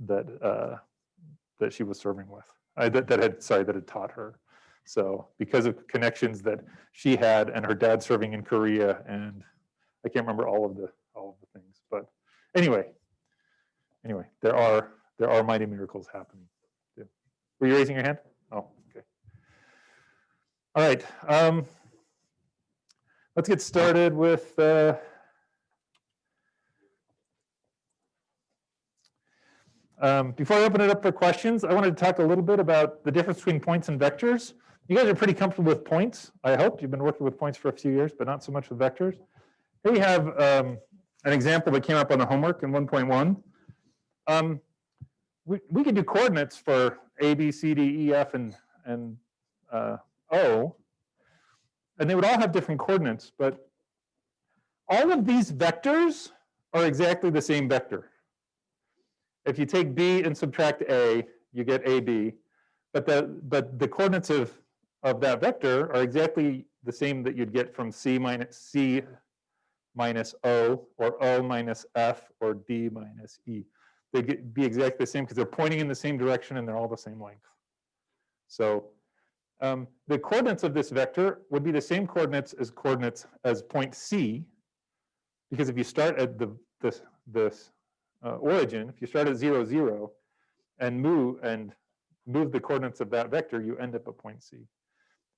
that she was serving with, that had taught her. So because of connections that she had and her dad serving in Korea, and I can't remember all of the things, but anyway, there are mighty miracles happening. Yeah. Were you raising your hand? Oh, okay. All right. Let's get started with before I open it up for questions, I wanted to talk a little bit about the difference between points and vectors. You guys are pretty comfortable with points, I hope. You've been working with points for a few years, but not so much with vectors. Here we have an example that came up on the homework in 1.1. We could do coordinates for A, B, C, D, E, F, and O, and they would all have different coordinates, but all of these vectors are exactly the same vector. If you take B and subtract A, you get AB, but the coordinates of that vector are exactly the same that you'd get from C minus O, or O minus F, or D minus E. They'd be exactly the same because they're pointing in the same direction and they're all the same length. So the coordinates of this vector would be the same coordinates as point C, because if you start at this origin, if you start at 0, 0, and move the coordinates of that vector, you end up at point C.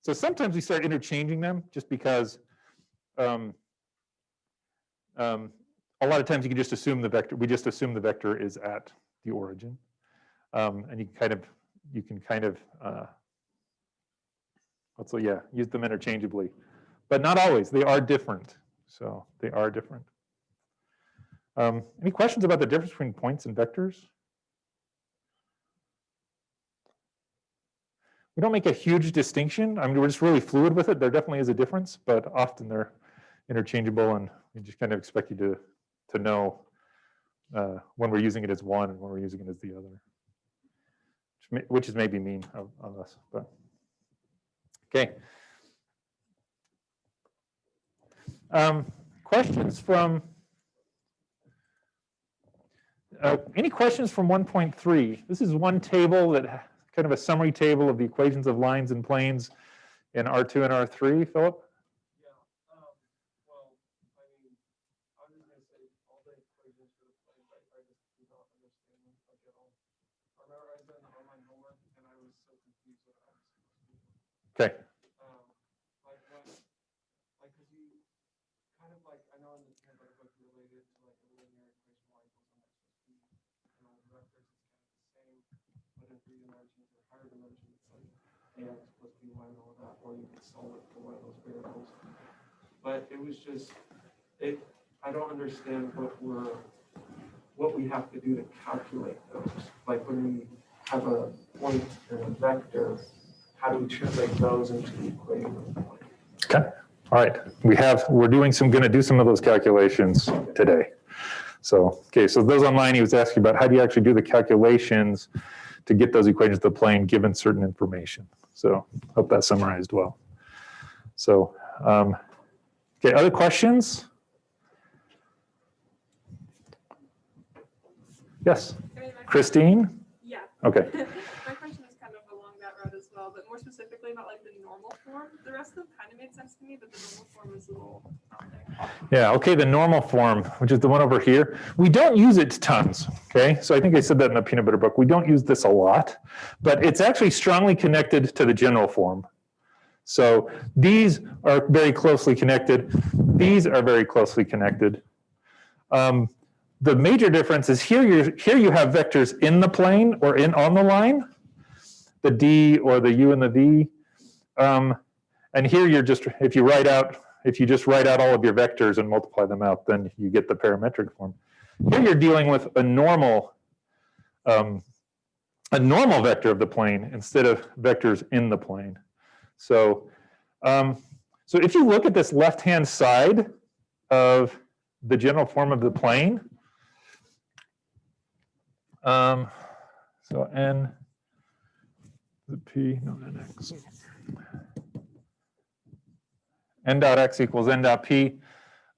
So sometimes we start interchanging them just because a lot of times you can just assume the vector. We just assume the vector is at the origin, and you can kind of use them interchangeably, but not always. They are different. So they are different. Any questions about the difference between points and vectors? We don't make a huge distinction. I mean, we're just really fluid with it. There definitely is a difference, but often they're interchangeable, and we just kind of expect you to know when we're using it as one and when we're using it as the other, which is maybe mean of us. But okay. Questions from any questions from 1.3? This is one table that kind of a summary table of the equations of lines and planes in R2 and R3. Philip? Yeah. Well, I mean, I was just going to say all the equations for the plane, I just do not understand them like at all. I remember I was doing the online homework and I was so confused what I was supposed to do. Okay. Because you kind of like, I know in the Handout book you related to like a linear equation y equals mx plus b, and all the vectors is kind of the same, but in 3 dimensions or higher dimensions, it's like ax plus by and all that, or you can solve it for one of those variables. But it was just, I don't understand what we have to do to calculate those. Like when we have a point and a vector, how do we translate those into the equation of the point? Okay. All right. We're going to do some of those calculations today. So, okay. So those online, he was asking about how do you actually do the calculations to get those equations to the plane given certain information. So hope that summarized well. So, okay. Other questions? Yes. Christine? Yeah. Okay. My question is kind of along that road as well, but more specifically about like the normal form. The rest of them kind of made sense to me, but the normal form is a little out there. Yeah, okay, the normal form, which is the one over here. We don't use it tons, okay? So I think I said that in the peanut butter book. We don't use this a lot, but it's actually strongly connected to the general form. So these are very closely connected. These are very closely connected. The major difference is here you have vectors in the plane or on the line, the D or the U and the V. And here you're just, if you just write out all of your vectors and multiply them out, then you get the parametric form. Here you're dealing with a normal vector of the plane instead of vectors in the plane. So, so if you look at this left-hand side of the general form of the plane, so n, the p, no, nx. N dot x equals n dot p.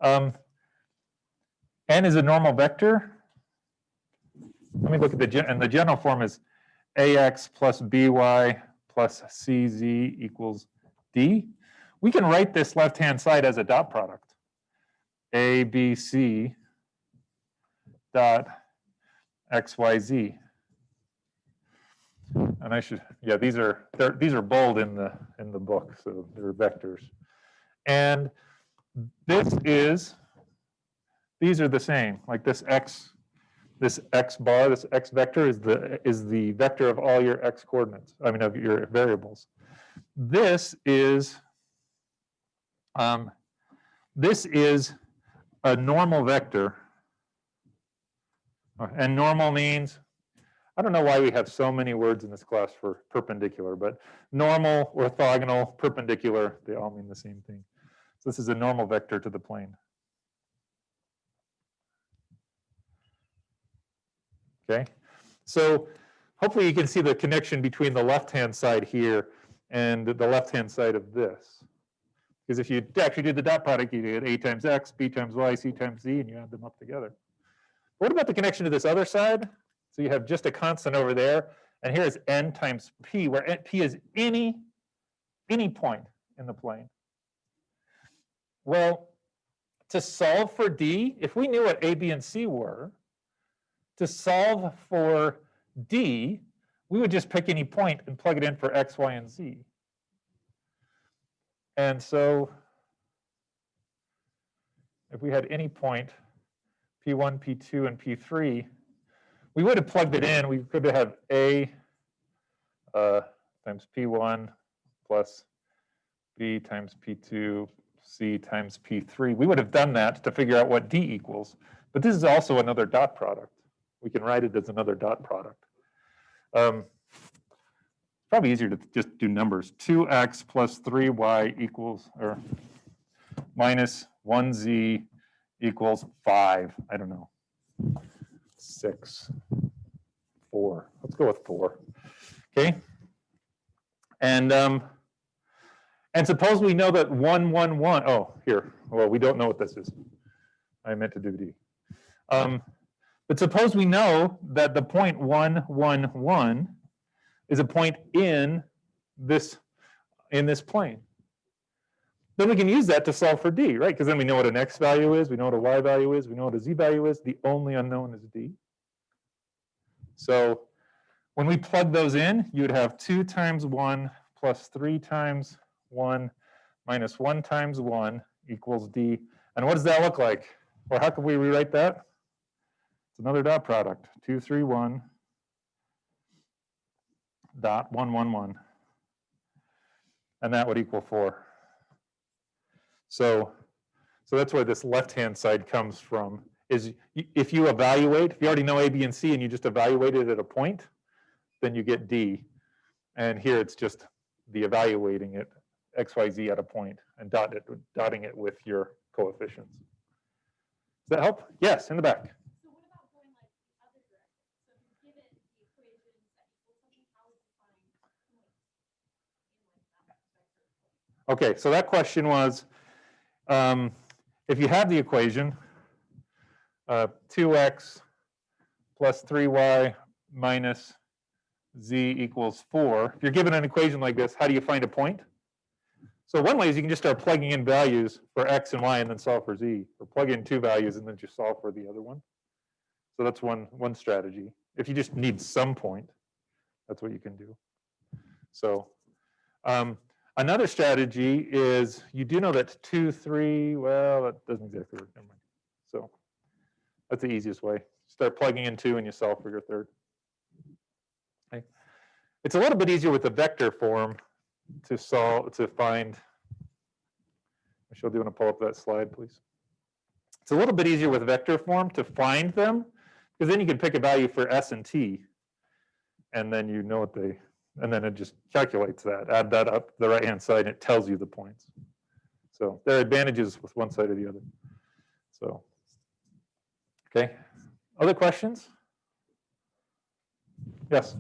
N is a normal vector. let me look at and the general form is ax plus by plus cz equals d. We can write this left-hand side as a dot product. ABC dot xyz. And I should, yeah, these are bold in the book, so they're vectors. And these are the same. Like this x bar, this x vector is the vector of all your x coordinates. I mean, of your variables. This is a normal vector, and normal means, I don't know why we have so many words in this class for perpendicular, but normal, orthogonal, perpendicular, they all mean the same thing. So this is a normal vector to the plane. Okay, so hopefully you can see the connection between the left-hand side here and the left-hand side of this. Because if you actually do the dot product, you get a times x, b times y, c times z, and you add them up together. What about the connection to this other side? So you have just a constant over there, and here is n times p, where p is any point in the plane. Well, to solve for d, if we knew what a, b, and c were, to solve for d, we would just pick any point and plug it in for x, y, and z. And so if we had any point, P1, P2, and P3, we would have plugged it in. We could have A times P1 plus B times P2, C times P3. We would have done that to figure out what D equals. But this is also another dot product. We can write it as another dot product. Probably easier to just do numbers. 2x plus 3y equals, or minus 1z equals 5. I don't know. 6, 4. Let's go with 4. Okay. And suppose we know that 1, 1, 1. Oh, here. Well, we don't know what this is. I meant to do D. But suppose we know that the point 1, 1, 1 is a point in this plane. Then we can use that to solve for D, right? Because then we know what an x value is, we know what a y value is, we know what a z value is. The only unknown is D. So when we plug those in, you'd have 2 times 1 plus 3 times 1 minus 1 times 1 equals D. And what does that look like? Or how could we rewrite that? It's another dot product. 2, 3, 1. Dot 1, 1, 1. And that would equal 4. So that's where this left-hand side comes from, is if you evaluate, if you already know A, B, and C, and you just evaluate it at a point, then you get D. And here it's just the evaluating it, X, Y, Z at a point, and dotting it with your coefficients. Does that help? Yes, in the back. So what about going like the other direction? So if you give it the equations that equal something, how would you find points in like that vector point? Okay, so that question was, if you have the equation, 2x plus 3y minus z equals 4. If you're given an equation like this, how do you find a point? So one way is you can just start plugging in values for x and y and then solve for z, or plug in 2 values and then just solve for the other one. So that's one strategy. If you just need some point, that's what you can do. So another strategy is, you do know that 2, 3, well, that doesn't exactly work. Never mind. So that's the easiest way. Start plugging in 2 and you solve for your third. Okay. It's a little bit easier with the vector form to find. Michelle, do you want to pull up that slide, please? It's a little bit easier with vector form to find them, because then you can pick a value for s and t, and then you know what and then it just calculates that. Add that up the right-hand side, and it tells you the points. So there are advantages with one side or the other. So, okay. Other questions? Yes.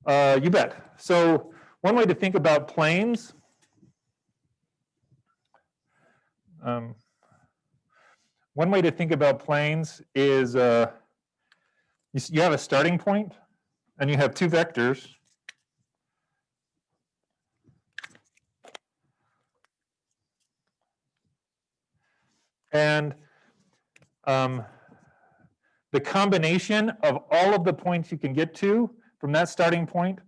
You bet. So one way to think about planes, one way to think about planes is you have a starting point and you have two vectors. And the combination of all of the points you can get to from that starting point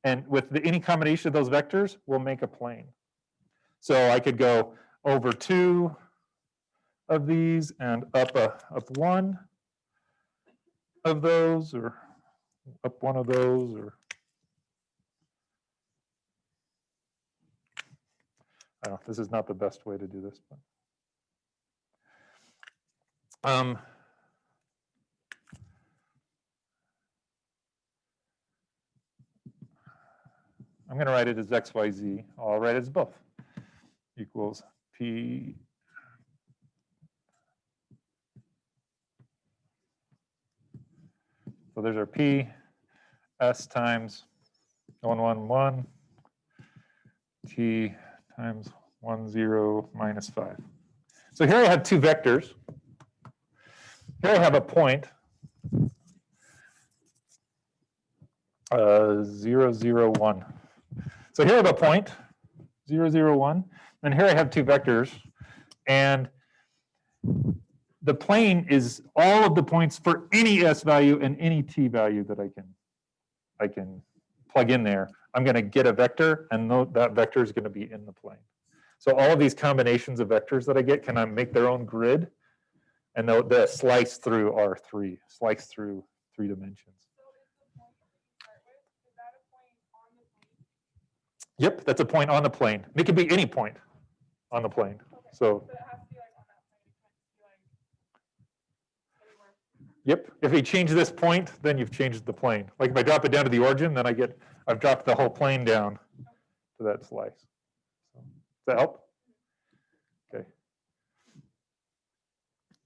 and with any combination of those vectors will make a plane. So I could go over two of these and up one of those, or up one of those, or I don't know, this is not the best way to do this, but I'm going to write it as x, y, z. I'll write it as both. Equals p so there's our p s times 1, 1, 1 t times 1, 0 minus 5. So here I have two vectors. Here I have a point 0, 0, 1. So here I have a point 0, 0, 1, and here I have two vectors, and the plane is all of the points for any s value and any t value that I can plug in there. I'm going to get a vector, and that vector is going to be in the plane. So all of these combinations of vectors that I get can make their own grid, and they'll slice through R3, slice through 3 dimensions. Yep, that's a point on the plane. It could be any point on the plane. So. Yep, if we change this point, then you've changed the plane. Like if I drop it down to the origin, then I've dropped the whole plane down to that slice. So, does that help? Okay.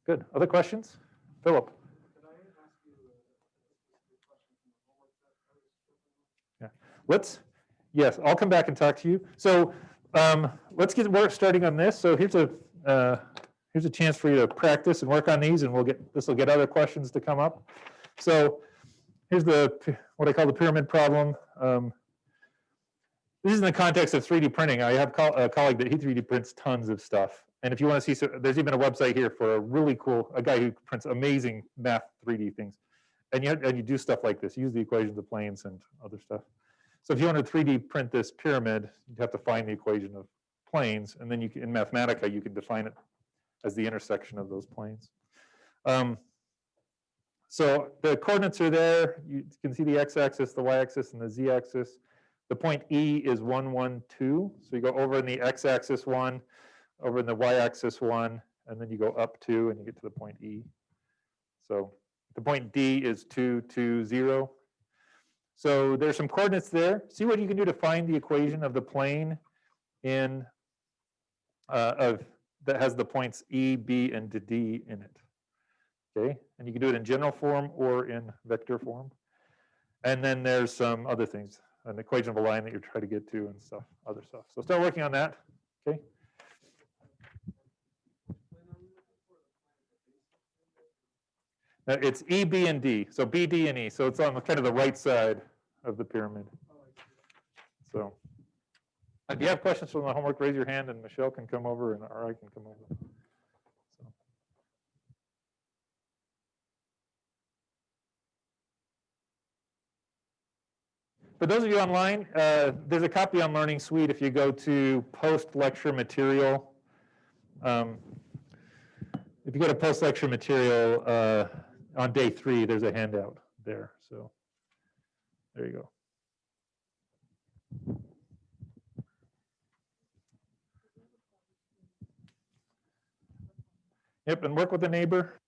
Good. Other questions? Philip? Could I ask you a question from the homework that I was Yeah. Yes, I'll come back and talk to you. So let's get work starting on this. So here's a chance for you to practice and work on these, and this will get other questions to come up. So here's what I call the pyramid problem. This is in the context of 3D printing. I have a colleague that he 3D prints tons of stuff. And if you want to see, so there's even a website here for a guy who prints amazing math 3D things. And you do stuff like this, use the equations of planes and other stuff. So if you want to 3D print this pyramid, you'd have to find the equation of planes, and then in Mathematica, you can define it as the intersection of those planes. So the coordinates are there. You can see the x-axis, the y-axis, and the z-axis. The point E is 1, 1, 2. So you go over in the x-axis 1, over in the y-axis 1, and then you go up 2, and you get to the point E. So the point D is 2, 2, 0. So there's some coordinates there. See what you can do to find the equation of the plane that has the points E, B, and D in it. Okay, and you can do it in general form or in vector form. And then there's some other things, an equation of a line that you're trying to get to and stuff, other stuff. So start working on that. Okay. Now it's E, B, and D. So B, D, and E. So it's on kind of the right side of the pyramid. So if you have questions from the homework, raise your hand, and Michelle can come over, or I can come over. So. For those of you online, there's a copy on Learning Suite. If you go to post-lecture material, if you go to post-lecture material on day 3, there's a handout there. So there you go. Yep, and work with a neighbor.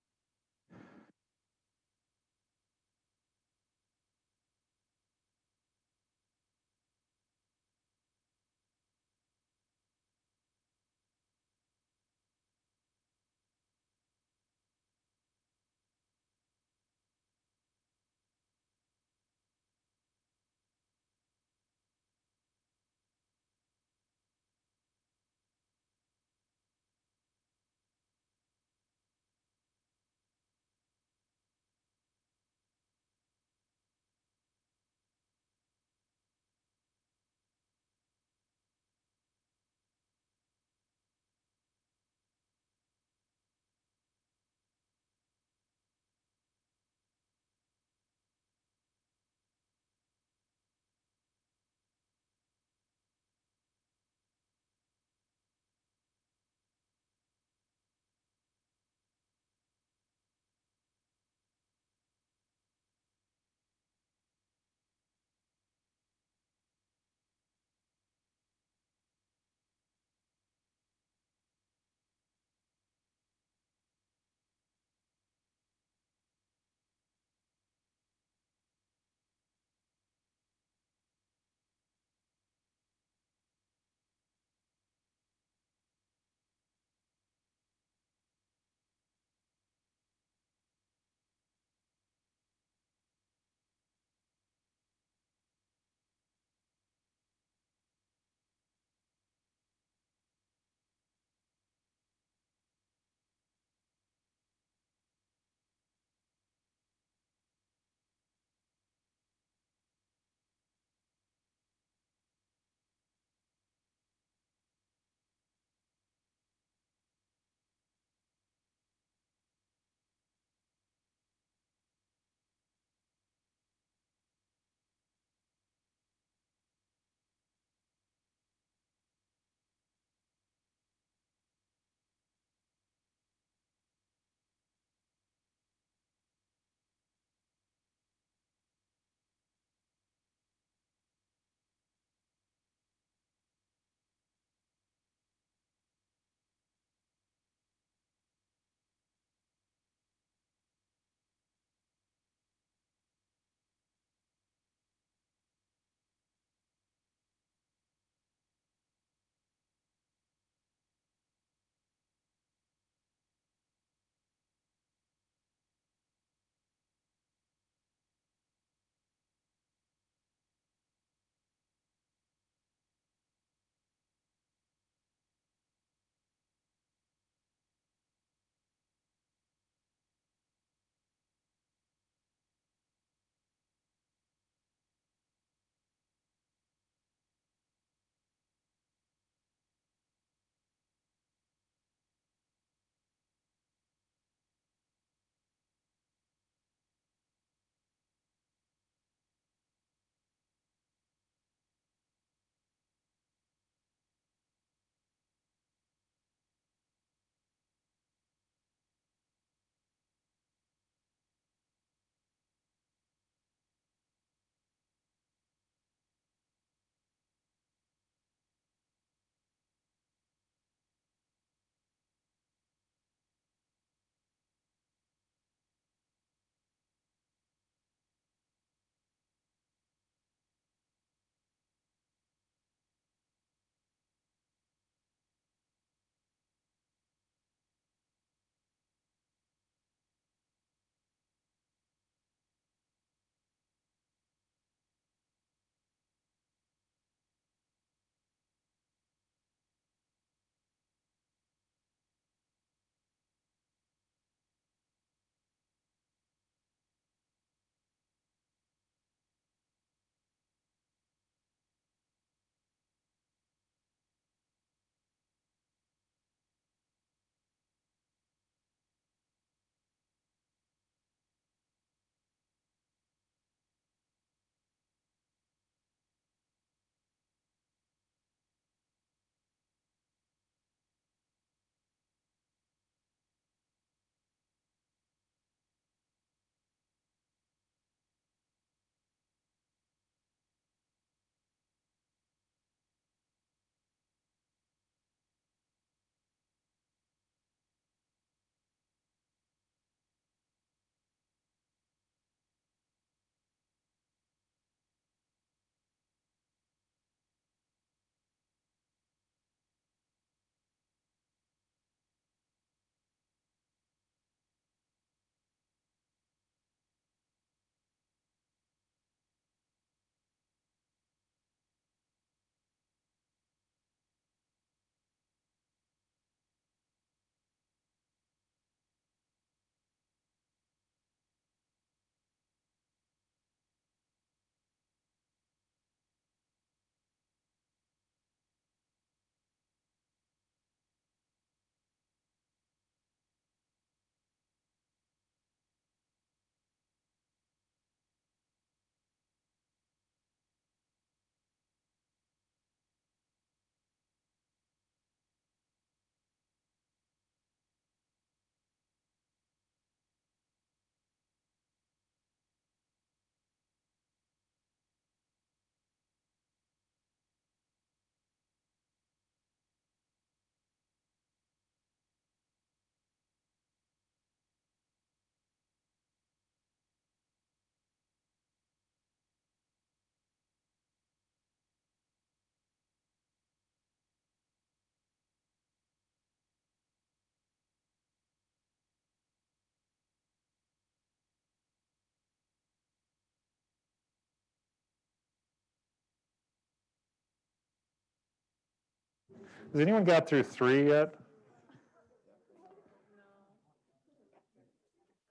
Has anyone got through 3 yet?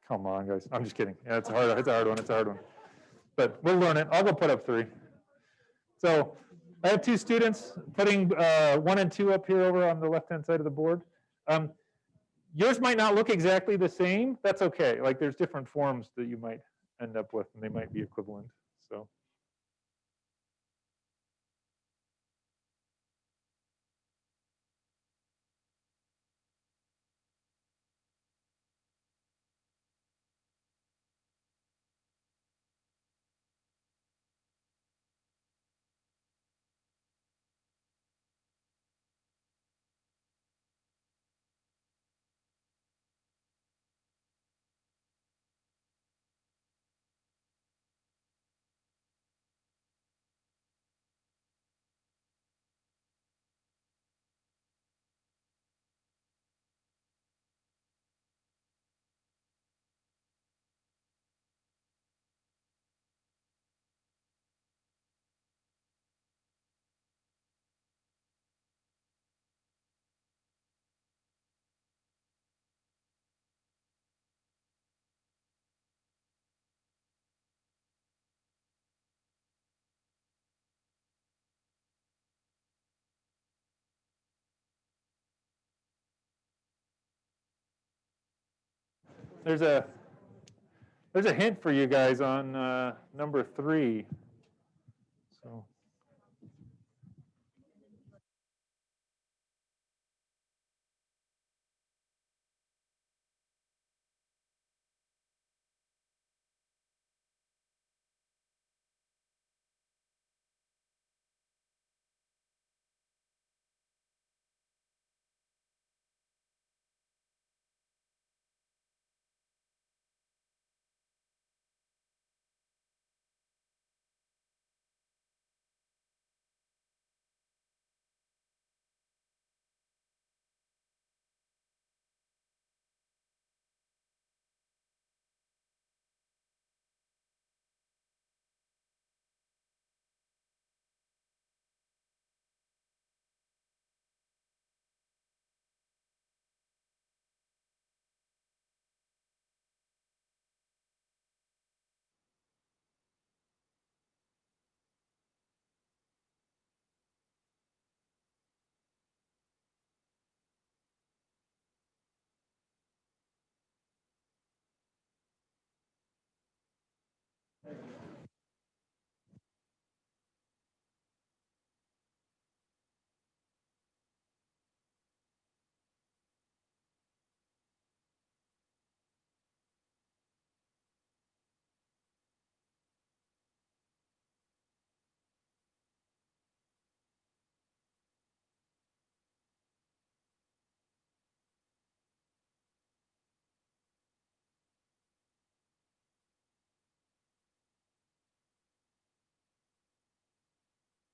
Come on, guys. I'm just kidding. Yeah, it's a hard one. It's a hard one. But we'll learn it. I'll go put up 3. So I have 2 students putting 1 and 2 up here over on the left-hand side of the board. Yours might not look exactly the same. That's okay. Like there's different forms that you might end up with, and they might be equivalent. So. There's a hint for you guys on number 3. So.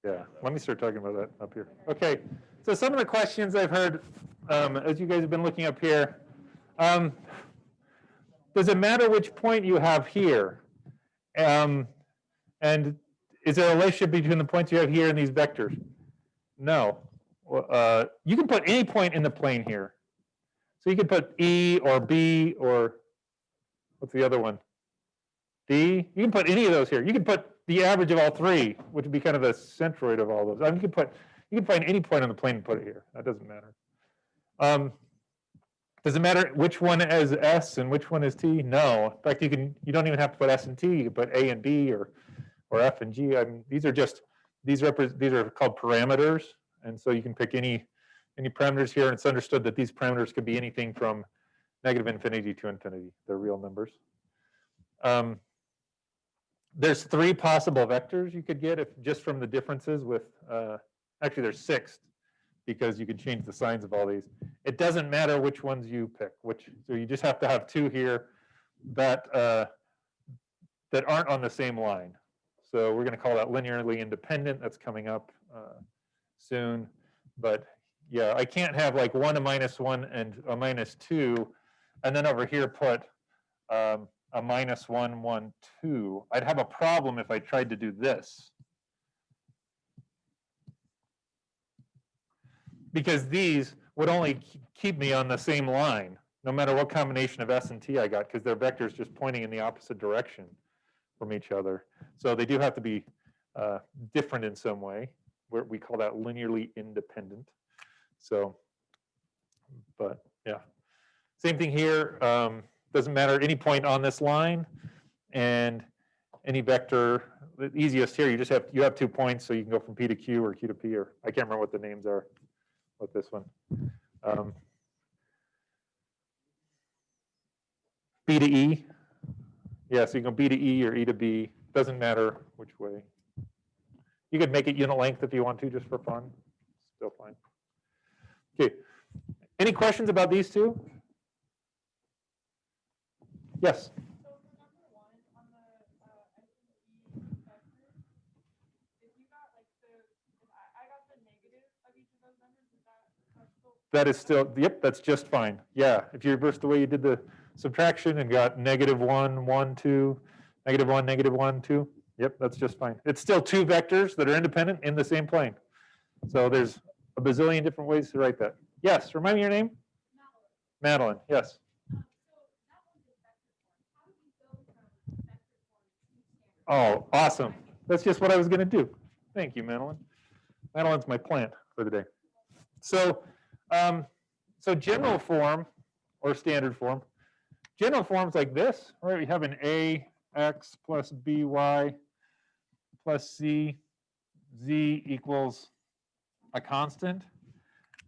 Yeah, let me start talking about that up here. Okay, so some of the questions I've heard as you guys have been looking up here. Does it matter which point you have here? And is there a relationship between the points you have here and these vectors? No. You can put any point in the plane here. So you can put E or B or what's the other one? D. You can put any of those here. You can put the average of all 3, which would be kind of the centroid of all those. I mean, you can find any point on the plane and put it here. That doesn't matter. Does it matter which one is S and which one is T? No. In fact, you don't even have to put S and T. You can put A and B or F and G. I mean, these are called parameters, and so you can pick any parameters here. And it's understood that these parameters could be anything from -infinity to infinity. They're real numbers. There's 3 possible vectors you could get if just from the differences with. Actually, there's 6 because you can change the signs of all these. It doesn't matter which ones you pick. So you just have to have 2 here that aren't on the same line. So we're going to call that linearly independent. That's coming up soon. But yeah, I can't have like 1, a -1, and a -2, and then over here put a -1, 1, 2. I'd have a problem if I tried to do this. because these would only keep me on the same line, no matter what combination of S and T I got, because they're vectors just pointing in the opposite direction from each other. So they do have to be different in some way. We call that linearly independent. So, but yeah. Same thing here. Doesn't matter any point on this line, and any vector. The easiest here, you have 2 points, so you can go from P to Q or Q to P, or I can't remember what the names are with this one. B to E. Yeah, so you can go B to E or E to B. Doesn't matter which way. You could make it unit length if you want to, just for fun. Still fine. Okay. Any questions about these two? Yes. So for number one, on the S and P vector, if you got like if I got the negative of each of those numbers, is that's still? That is still, yep, that's just fine. Yeah, if you reverse the way you did the subtraction and got -1, 1, 2, -1, -1, 2, yep, that's just fine. It's still 2 vectors that are independent in the same plane. So there's a bazillion different ways to write that. Yes, remind me your name? Madeline, yes. Oh, awesome. That's just what I was going to do. Thank you, Madeline. Madeline's my plant for the day. So, so general form or standard form. General forms like this, right? We have an ax plus by plus z, z equals a constant.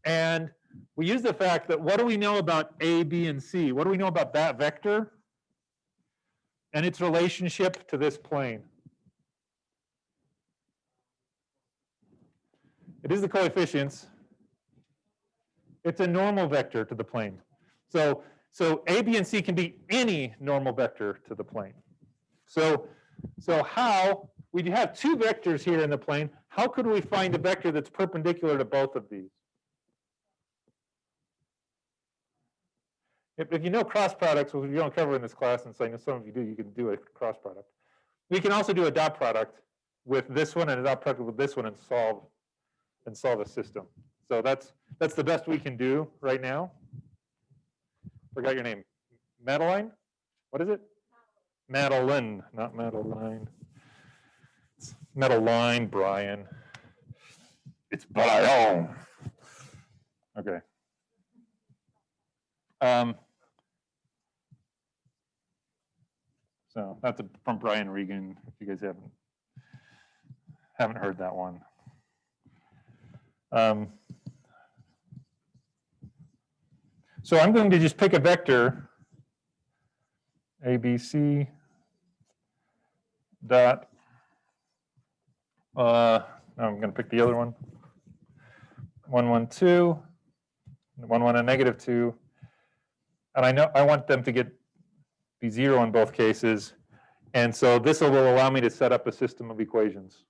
And we use the fact that what do we know about a, b, and c? What do we know about that vector and its relationship to this plane? It is the coefficients. It's a normal vector to the plane. So a, b, and c can be any normal vector to the plane. So how, we have 2 vectors here in the plane. How could we find a vector that's perpendicular to both of these? If you know cross products, which we don't cover in this class, and so I know some of you do, you can do a cross product. We can also do a dot product with this one and a dot product with this one and solve a system. So that's the best we can do right now. Forgot your name. Madeline? What is it? Madeline, not Madeline. It's Madeline, Brian. It's Brian. Okay. So that's from Brian Regan, if you guys haven't heard that one. So I'm going to just pick a vector, A, B, C, dot. I'm going to pick the other one. 1, 1, 2, 1, 1, and -2. And I know I want them to be 0 in both cases. And so this will allow me to set up a system of equations.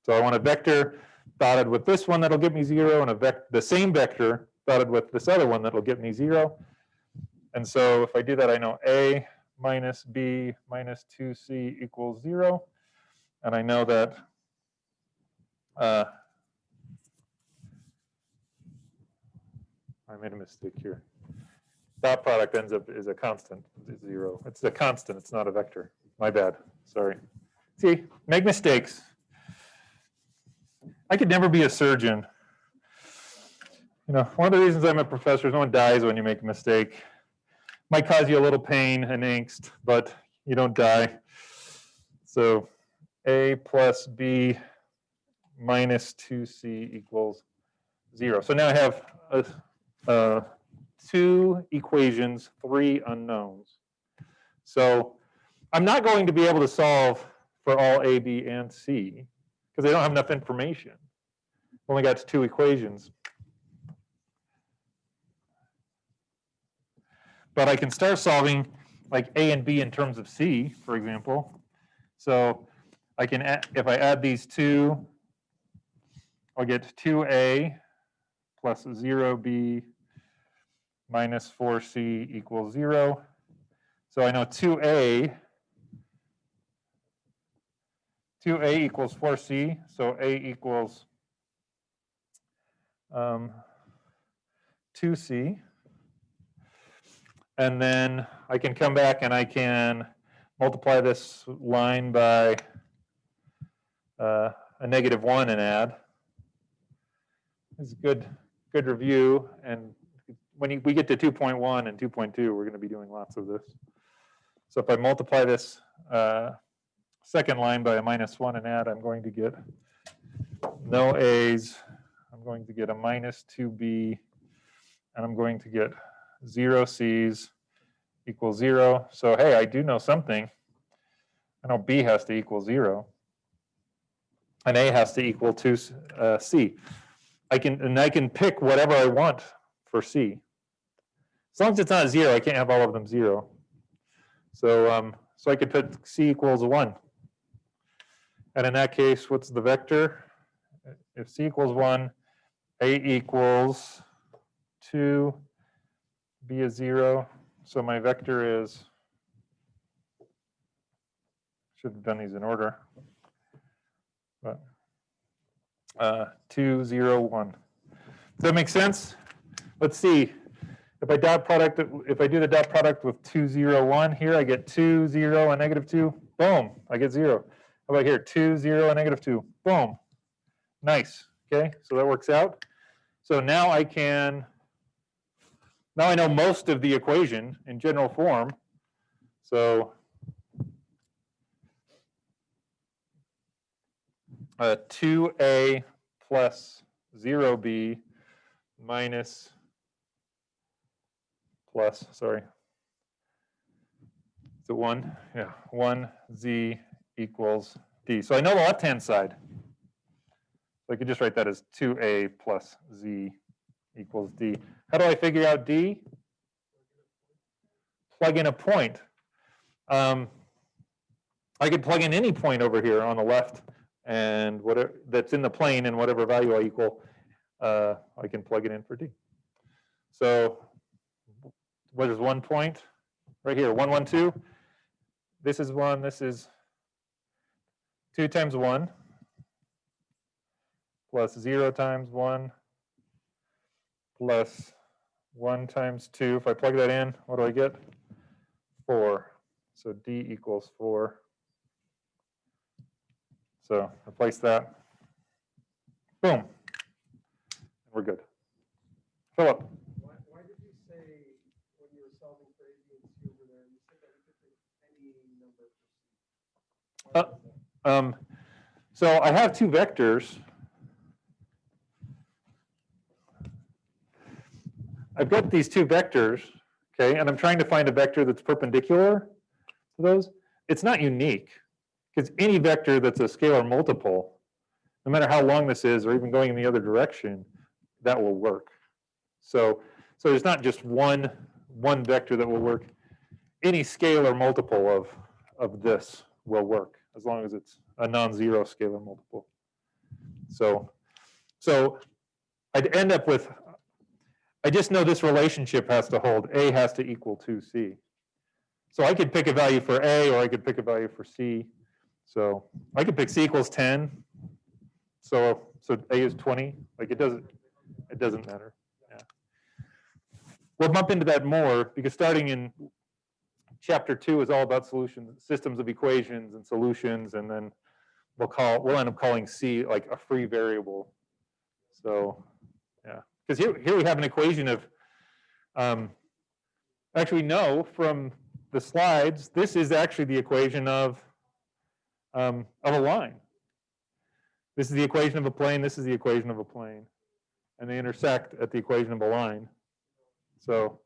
So I want a vector dotted with this one that'll get me 0, and the same vector dotted with this other one that'll get me 0. And so if I do that, I know a minus b minus 2c equals 0. And I know that I made a mistake here. Dot product ends up is a constant, 0. It's a constant, it's not a vector. My bad, sorry. See, make mistakes. I could never be a surgeon. You know, one of the reasons I'm a professor is no one dies when you make a mistake. Might cause you a little pain and angst, but you don't die. So a plus b minus 2c equals 0. So now I have 2 equations, 3 unknowns. So I'm not going to be able to solve for all a, b, and c because I don't have enough information. I've only got 2 equations. But I can start solving like a and b in terms of c, for example. So I can add, if I add these 2, I'll get 2a plus 0b minus 4c equals 0. So I know 2a equals 4c, so a equals 2c. And then I can come back and I can multiply this line by a -1 and add. It's a good review. And when we get to 2.1 and 2.2, we're going to be doing lots of this. So if I multiply this second line by a -1 and add, I'm going to get no A's. I'm going to get a -2B, and I'm going to get 0 C's equals 0. So hey, I do know something. I know B has to equal 0, and A has to equal 2C. I can pick whatever I want for C. As long as it's not 0, I can't have all of them 0. So so I could put C equals 1. And in that case, what's the vector? If C equals 1, A equals 2, B is 0. So my vector is, should have done these in order, but 2, 0, 1. Does that make sense? Let's see. If I do the dot product with 2, 0, 1, here I get 2, 0, and -2. Boom, I get 0. How about here? 2, 0, and -2. Boom. Nice. Okay, so that works out. So now I know most of the equation in general form. So 2a plus 0b minus plus, sorry, is it 1? Yeah, 1z equals d. So I know the left-hand side. So I could just write that as 2a plus z equals d. How do I figure out d? Plug in a point. I could plug in any point over here on the left, and whatever that's in the plane, and whatever value I equal, I can plug it in for d. So what is 1 point? Right here, 1, 1, 2. This is 1, this is 2 times 1 plus 0 times 1 plus 1 times 2. If I plug that in, what do I get? 4. So d equals 4. So replace that. Boom. We're good. Philip. Why did you say when you were solving for A, B, and C over there, you said that we could pick any number for C? Why was that? So I have 2 vectors. I've got these 2 vectors, okay, and I'm trying to find a vector that's perpendicular to those. It's not unique, because any vector that's a scalar multiple, no matter how long this is, or even going in the other direction, that will work. So there's not just one vector that will work. Any scalar multiple of this will work, as long as it's a non-zero scalar multiple. So I'd end up with, I just know this relationship has to hold. A has to equal 2C. So I could pick a value for A, or I could pick a value for C. So I could pick C equals 10. So A is 20. Like it doesn't matter. Yeah. We'll bump into that more, because starting in chapter 2 is all about solutions, systems of equations and solutions, and then we'll end up calling C like a free variable. So yeah, because here we have an equation of, actually no, from the slides, this is actually the equation of a line. This is the equation of a plane, this is the equation of a plane. And they intersect at the equation of a line. So,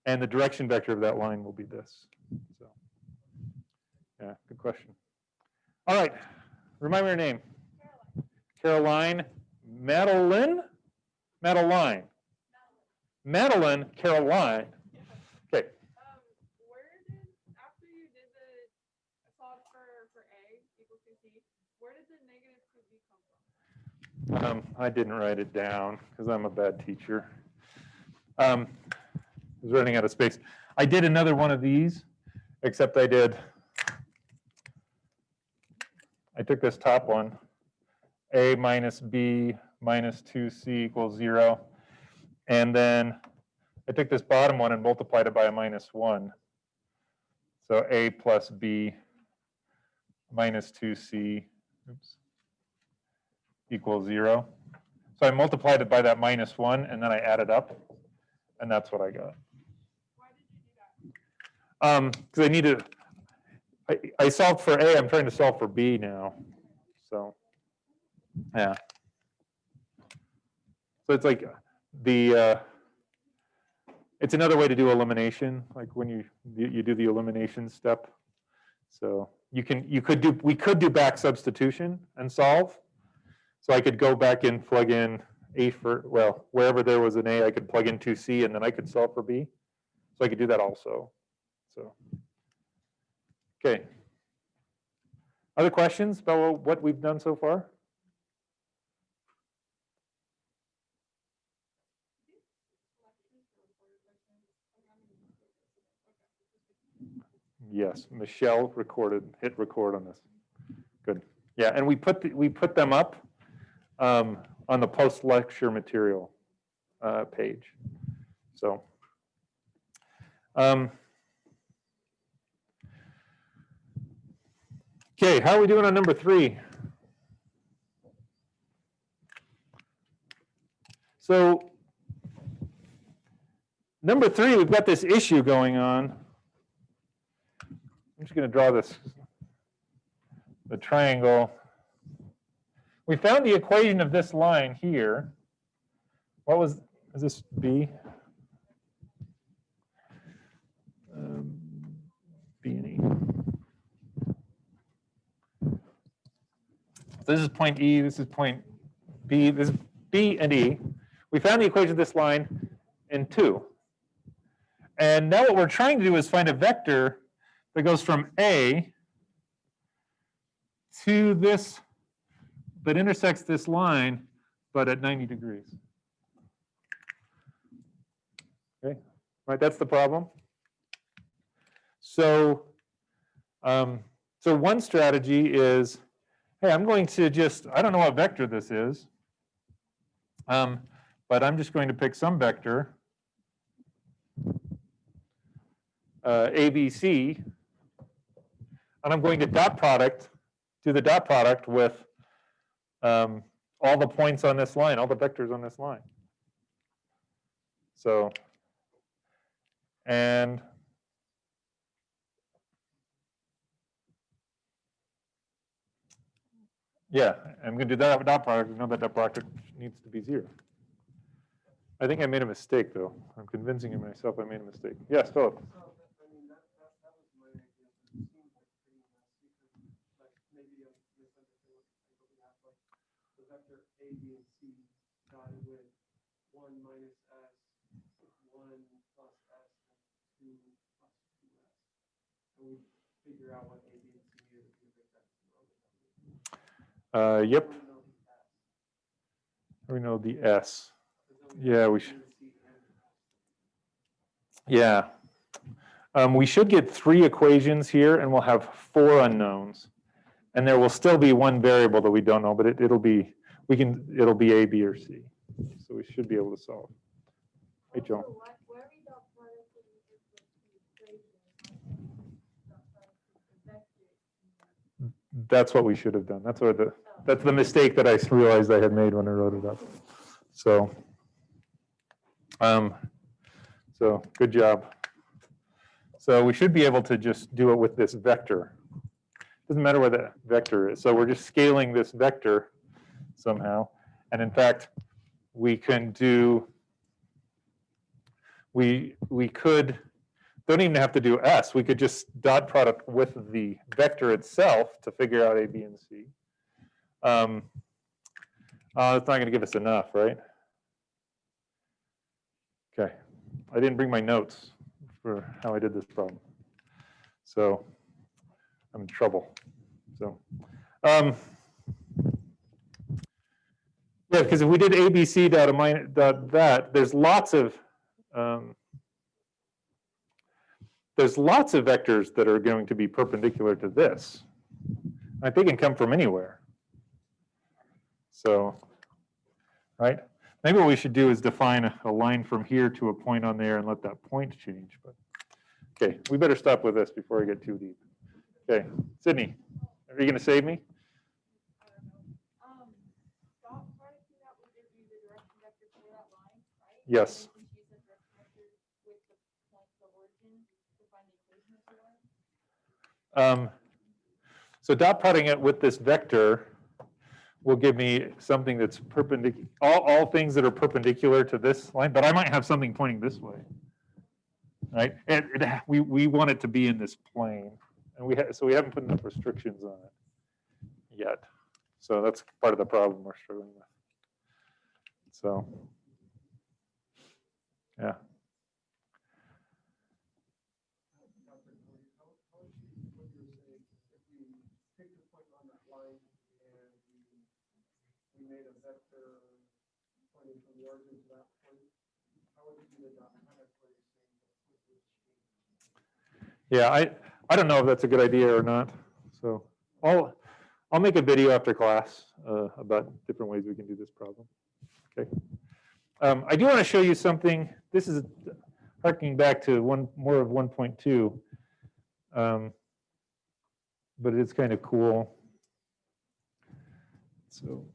and the direction vector of that line will be this. So, yeah, good question. All right, remind me your name. Caroline. Madeline? Madeline. Madeline Caroline. Okay. Where did, after you did the solve for A equals 2C, where did the -2B come from? I didn't write it down because I'm a bad teacher. I was running out of space. I did another one of these, except I took this top one, A minus B minus 2C equals 0. And then I took this bottom one and multiplied it by a -1. So A plus B minus 2C equals 0. So I multiplied it by that -1, and then I added up, and that's what I got. Why did you do that? Because I needed, I solved for A, I'm trying to solve for B now. So, yeah. So it's like it's another way to do elimination, like when you do the elimination step. So we could do back substitution and solve. So I could go back and plug in A for, well, wherever there was an A, I could plug in 2C and then I could solve for B. So I could do that also. So, okay. Other questions about what we've done so far? Yes, Michelle hit record on this. Good. Yeah, and we put them up on the post-lecture material page. So, okay, how are we doing on number 3? So, number 3, we've got this issue going on. I'm just going to draw the triangle. We found the equation of this line here. Is this B? B and E. So this is point E, this is point B, this is B and E. We found the equation of this line in 2. And now what we're trying to do is find a vector that goes from A to this, that intersects this line, but at 90 degrees. Okay, right, that's the problem. So, so one strategy is, hey, I'm going to just, I don't know what vector this is, but I'm just going to pick some vector, ABC, and I'm going to do the dot product with all the points on this line, all the vectors on this line. So, and yeah, I'm going to do that dot product. I know that dot product needs to be 0. I think I made a mistake, though. I'm convincing myself I made a mistake. Yes, Philip. So, I mean, that was my idea, but it seems like pretty messy, because, like, maybe I'm misunderstanding what we have, like, the vector A, B, and C dotted with 1 minus S, 1 plus S, and 2 plus 2S. And we figure out what A, B, and C is, if we make that 0. Yep. We know the S. Yeah, we should. Yeah. We should get 3 equations here, and we'll have 4 unknowns. And there will still be 1 variable that we don't know, but it'll be A, B, or C. So we should be able to solve. Hey, Joe. That's what we should have done. That's the mistake that I realized I had made when I wrote it up. So, so good job. So we should be able to just do it with this vector. Doesn't matter where the vector is. So we're just scaling this vector somehow. And in fact, we can do, we could, don't even have to do S. We could just dot product with the vector itself to figure out A, B, and C. It's not going to give us enough, right? Okay. I didn't bring my notes for how I did this problem. So I'm in trouble. So, yeah, because if we did ABC dot that, there's lots of vectors that are going to be perpendicular to this. Like they can come from anywhere. So, right? Maybe what we should do is define a line from here to a point on there and let that point change. But okay, we better stop with this before I get too deep. Okay, Sydney, are you going to save me? I don't know. Dot producting that would give you the direction vector for that line, right? Yes. And then you can choose the direction vector with the point of origin to find the equation of the line. So dot plotting it with this vector will give me something that's perpendicular, all things that are perpendicular to this line, but I might have something pointing this way, right? And we want it to be in this plane, and so we haven't put enough restrictions on it yet. So that's part of the problem we're struggling with. So, yeah. We made a vector pointing from the origin to that point. How would you do the dot product where you're saying that? Yeah, I don't know if that's a good idea or not. So I'll make a video after class about different ways we can do this problem. Okay. I do want to show you something. This is harking back to more of 1.2, but it's kind of cool. So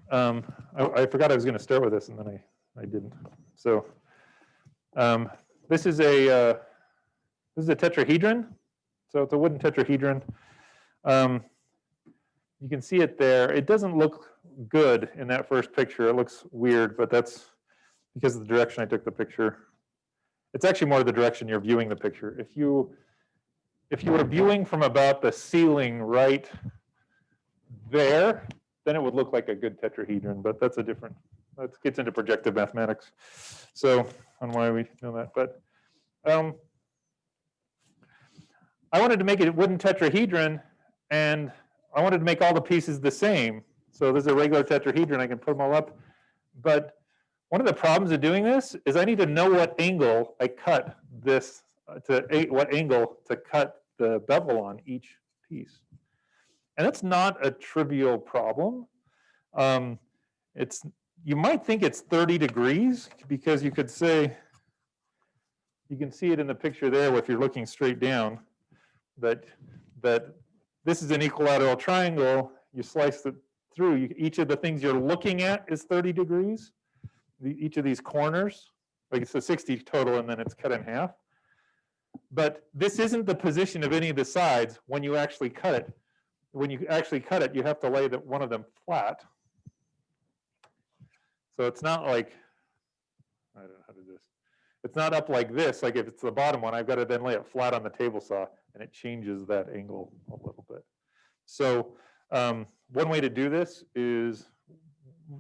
I forgot I was going to start with this, and then I didn't. So this is a tetrahedron. So it's a wooden tetrahedron. You can see it there. It doesn't look good in that first picture. It looks weird, but that's because of the direction I took the picture. It's actually more the direction you're viewing the picture. If you were viewing from about the ceiling right there, then it would look like a good tetrahedron, but that's a different, that gets into projective mathematics. So on why we know that, but I wanted to make it a wooden tetrahedron, and I wanted to make all the pieces the same. So this is a regular tetrahedron, I can put them all up. But one of the problems of doing this is I need to know what angle I cut this, what angle to cut the bevel on each piece. And that's not a trivial problem. You might think it's 30 degrees because you could say, you can see it in the picture there if you're looking straight down, that this is an equilateral triangle. You slice it through. Each of the things you're looking at is 30 degrees. Each of these corners, like it's a 60 total, and then it's cut in half. But this isn't the position of any of the sides when you actually cut it. When you actually cut it, you have to lay one of them flat. So it's not like, I don't know how to do this. It's not up like this, like if it's the bottom one, I've got to then lay it flat on the table saw, and it changes that angle a little bit. So one way to do this is,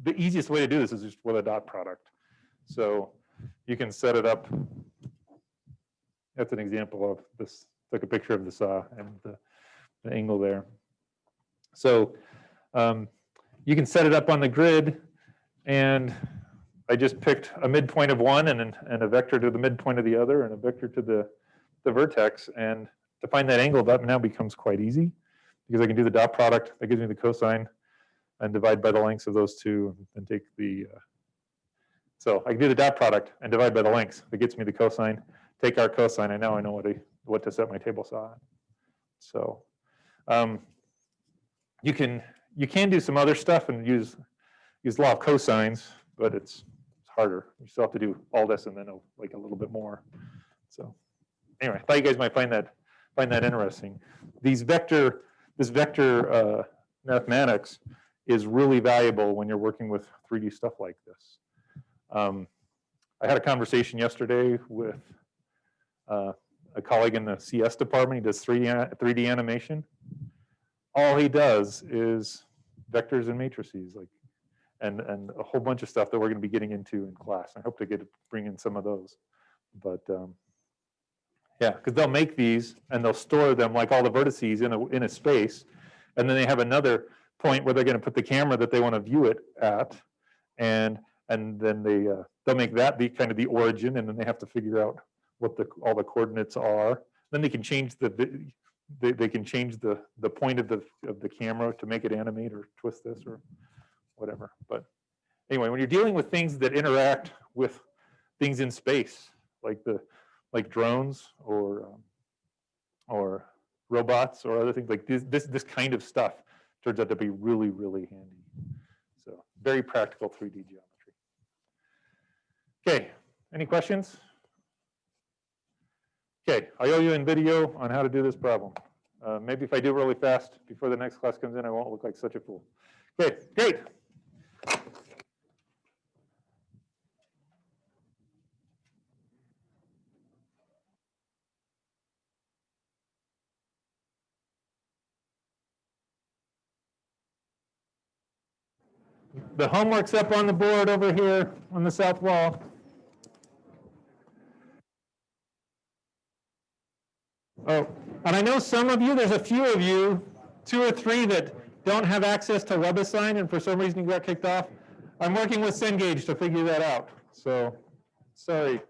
the easiest way to do this is just with a dot product. So you can set it up. That's an example of this, took a picture of the saw and the angle there. So you can set it up on the grid, and I just picked a midpoint of one and a vector to the midpoint of the other and a vector to the vertex. And to find that angle, that now becomes quite easy because I can do the dot product. That gives me the cosine and divide by the lengths of those two and take the, so I can do the dot product and divide by the lengths. That gets me the cosine. Take our cosine, and now I know what to set my table saw at. So you can do some other stuff and use law of cosines, but it's harder. You still have to do all this and then like a little bit more. So anyway, I thought you guys might find that interesting. This vector mathematics is really valuable when you're working with 3D stuff like this. I had a conversation yesterday with a colleague in the CS department. He does 3D animation. All he does is vectors and matrices, like, and a whole bunch of stuff that we're going to be getting into in class. I hope to bring in some of those. But yeah, because they'll make these and they'll store them like all the vertices in a space, and then they have another point where they're going to put the camera that they want to view it at, and then they'll make that the kind of the origin, and then they have to figure out what all the coordinates are. Then they can change the point of the camera to make it animate or twist this or whatever. But Anyway, when you're dealing with things that interact with things in space, like drones or robots or other things, like this kind of stuff turns out to be really, really handy. So very practical 3D geometry. Okay, any questions? Okay, I owe you in video on how to do this problem. Maybe if I do really fast before the next class comes in, I won't look like such a fool. Okay, great. The homework's up on the board over here on the south wall. Oh, and I know some of you, there's a few of you, 2 or 3 that don't have access to WebAssign and for some reason you got kicked off. I'm working with Cengage to figure that out. So, sorry.